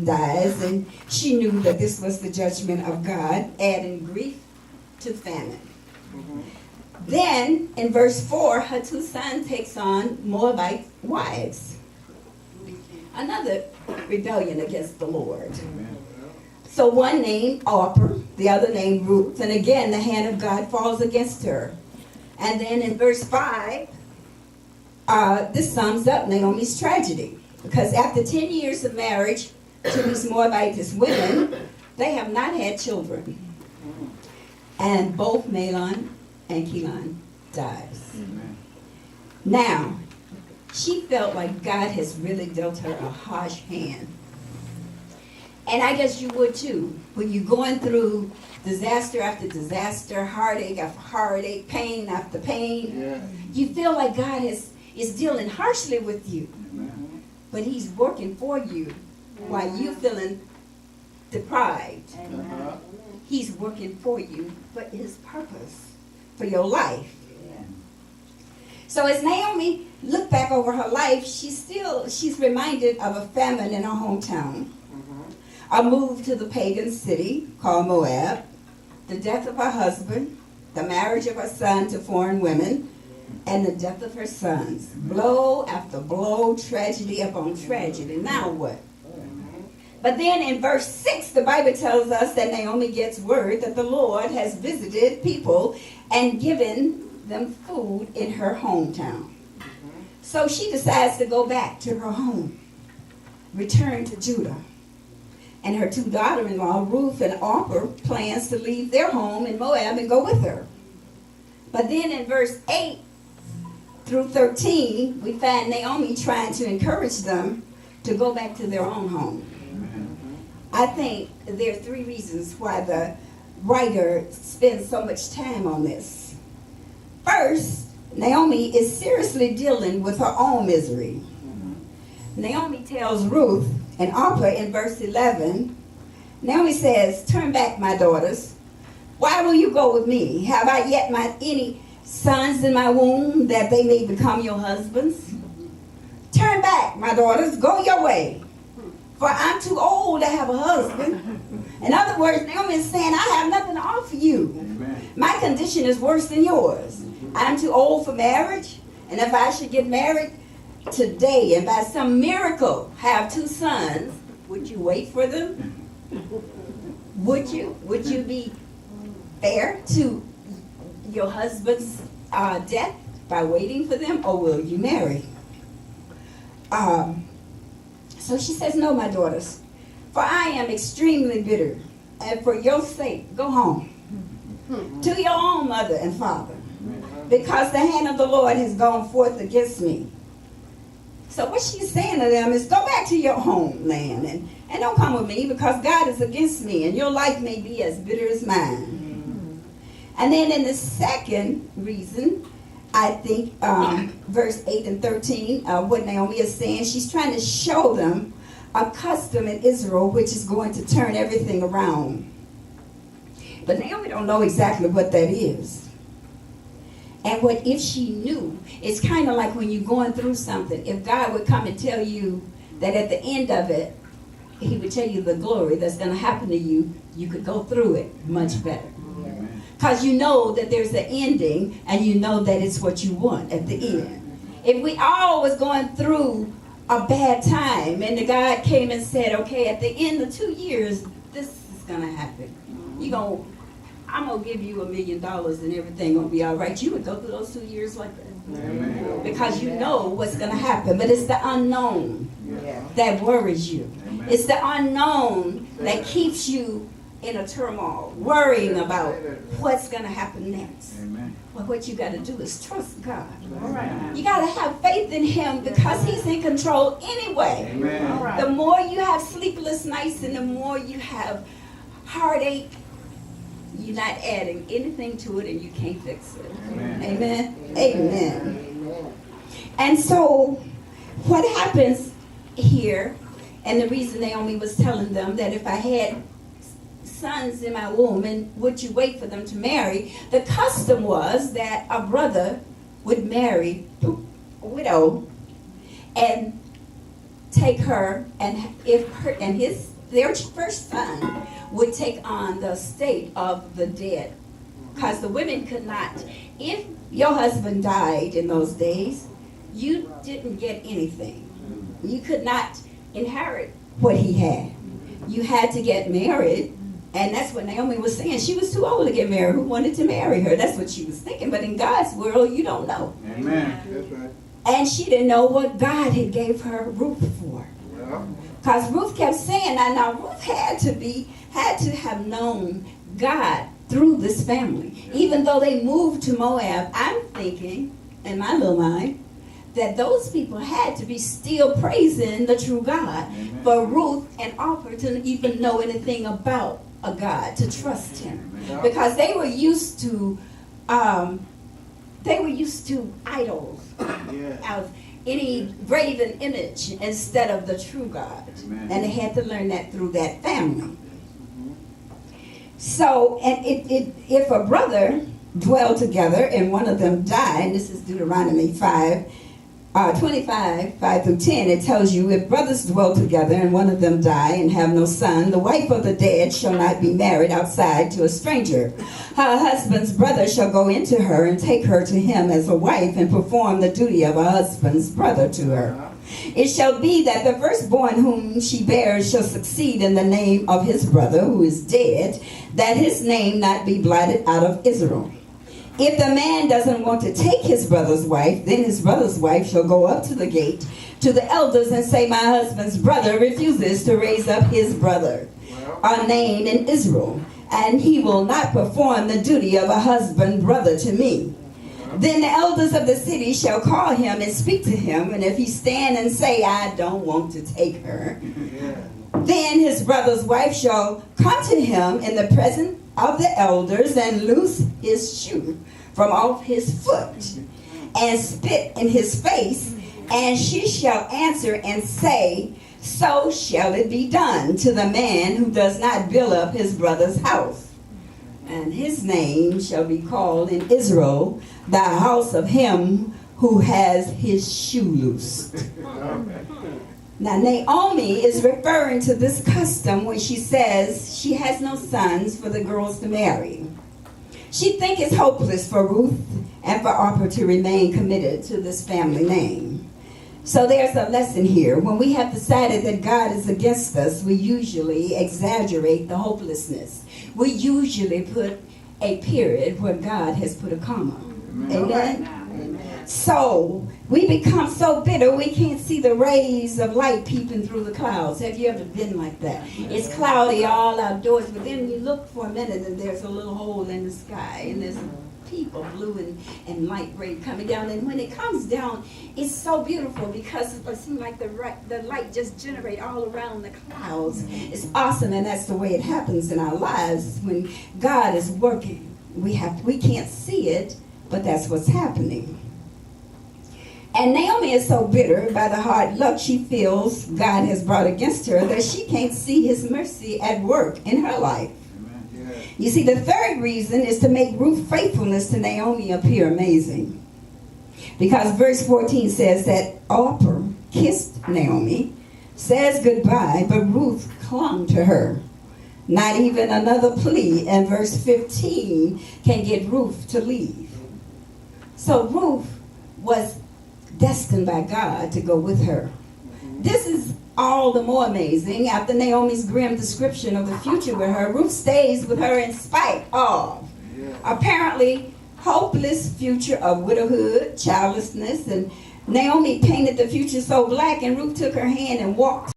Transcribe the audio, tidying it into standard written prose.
dies, and she knew that this was the judgment of God, adding grief to famine. Then, in verse 4, her two sons takes on Moabite wives. Another rebellion against the Lord. So one named Orpah, the other named Ruth, and again the hand of God falls against her. And then in verse 5, this sums up Naomi's tragedy. Because after 10 years of marriage to these Moabitess women, they have not had children. And both Mahlon and Chilion dies. Now, she felt like God has really dealt her a harsh hand. And I guess you would too. When you're going through disaster after disaster, heartache after heartache, pain after pain, you feel like God is dealing harshly with you. But he's working for you while you're feeling deprived. He's working for you for his purpose, for your life. So as Naomi looked back over her life, she's reminded of a famine in her hometown, a move to the pagan city called Moab, the death of her husband, the marriage of her son to foreign women, and the death of her sons. Blow after blow, tragedy upon tragedy. Now what? But then in verse 6, the Bible tells us that Naomi gets word that the Lord has visited people and given them food in her hometown. So she decides to go back to her home, return to Judah. And her two daughters-in-law, Ruth and Orpah, plans to leave their home in Moab and go with her. But then in verse 8 through 13, we find Naomi trying to encourage them to go back to their own home. I think there are three reasons why the writer spends so much time on this. First, Naomi is seriously dealing with her own misery. Naomi tells Ruth and Orpah in verse 11, Naomi says, "Turn back, my daughters. Why will you go with me? Have I yet any sons in my womb that they may become your husbands? Turn back, my daughters. Go your way. For I'm too old to have a husband." In other words, Naomi is saying, I have nothing to offer you. My condition is worse than yours. I'm too old for marriage. And if I should get married today and by some miracle have two sons, would you wait for them? Would you? Would you be fair to your husband's death by waiting for them, or will you marry? So she says, "No, my daughters, for I am extremely bitter, and for your sake, go home to your own mother and father, because the hand of the Lord has gone forth against me." So what she's saying to them is, go back to your homeland and don't come with me, because God is against me, and your life may be as bitter as mine. And then in the second reason, I think verse 8 and 13, what Naomi is saying, she's trying to show them a custom in Israel which is going to turn everything around. But Naomi don't know exactly what that is. And what if she knew? It's kind of like when you're going through something. If God would come and tell you that at the end of it, he would tell you the glory that's going to happen to you, you could go through it much better. Because you know that there's an ending, and you know that it's what you want at the end. If we all was going through a bad time, and the God came and said, okay, at the end of 2 years, this is going to happen. I'm going to give you $1 million and everything going to be all right. You would go through those 2 years like that. Because you know what's going to happen. But it's the unknown that worries you. It's the unknown that keeps you in a turmoil, worrying about what's going to happen next. Well, what you got to do is trust God. You got to have faith in him, because he's in control anyway. The more you have sleepless nights and the more you have heartache, you're not adding anything to it, and you can't fix it. Amen. Amen. And so what happens here, and the reason Naomi was telling them that if I had sons in my womb, and would you wait for them to marry, the custom was that a brother would marry a widow, and take her, and their first son would take on the estate of the dead, because the women could not. If your husband died in those days, you didn't get anything. You could not inherit what he had. You had to get married, and that's what Naomi was saying. She was too old to get married. Who wanted to marry her? That's what she was thinking. But in God's world, you don't know. Amen. That's right. And she didn't know what God had gave her Ruth for. Because Ruth kept saying, now Ruth had to have known God through this family. Even though they moved to Moab, I'm thinking, in my little mind, that those people had to be still praising the true God. Amen. For Ruth and Orpah to even know anything about a God, to trust him. Amen. Because they were used to idols, of any graven image instead of the true God. Amen. And they had to learn that through that family. So, and if a brother dwell together and one of them die, and this is Deuteronomy 25, 5 through 10, it tells you, if brothers dwell together and one of them die and have no son, the wife of the dead shall not be married outside to a stranger. Her husband's brother shall go into her and take her to him as a wife and perform the duty of a husband's brother to her. It shall be that the firstborn whom she bears shall succeed in the name of his brother who is dead, that his name not be blotted out of Israel. If the man doesn't want to take his brother's wife, then his brother's wife shall go up to the gate to the elders and say, my husband's brother refuses to raise up his brother, a name in Israel, and he will not perform the duty of a husband brother to me. Then the elders of the city shall call him and speak to him, and if he stand and say, I don't want to take her, then his brother's wife shall come to him in the presence of the elders and loose his shoe from off his foot and spit in his face, and she shall answer and say, so shall it be done to the man who does not build up his brother's house. And his name shall be called in Israel the house of him who has his shoe loosed. Now, Naomi is referring to this custom when she says she has no sons for the girls to marry. She thinks it's hopeless for Ruth and for Orpah to remain committed to this family name. So there's a lesson here. When we have decided that God is against us, we usually exaggerate the hopelessness. We usually put a period where God has put a comma. Amen? Amen. So we become so bitter we can't see the rays of light peeping through the clouds. Have you ever been like that? It's cloudy all outdoors, but then you look for a minute and there's a little hole in the sky, and there's a peep of blue and light ray coming down. And when it comes down, it's so beautiful because it seems like the light just generates all around the clouds. It's awesome, and that's the way it happens in our lives when God is working. We can't see it, but that's what's happening. And Naomi is so bitter by the hard luck she feels God has brought against her that she can't see his mercy at work in her life. You see, the third reason is to make Ruth's faithfulness to Naomi appear amazing. Because verse 14 says that Orpah kissed Naomi, says goodbye, but Ruth clung to her. Not even another plea in verse 15 can get Ruth to leave. So Ruth was destined by God to go with her. This is all the more amazing after Naomi's grim description of the future with her. Ruth stays with her in spite of apparently hopeless future of widowhood, childlessness, and Naomi painted the future so black, and Ruth took her hand and walked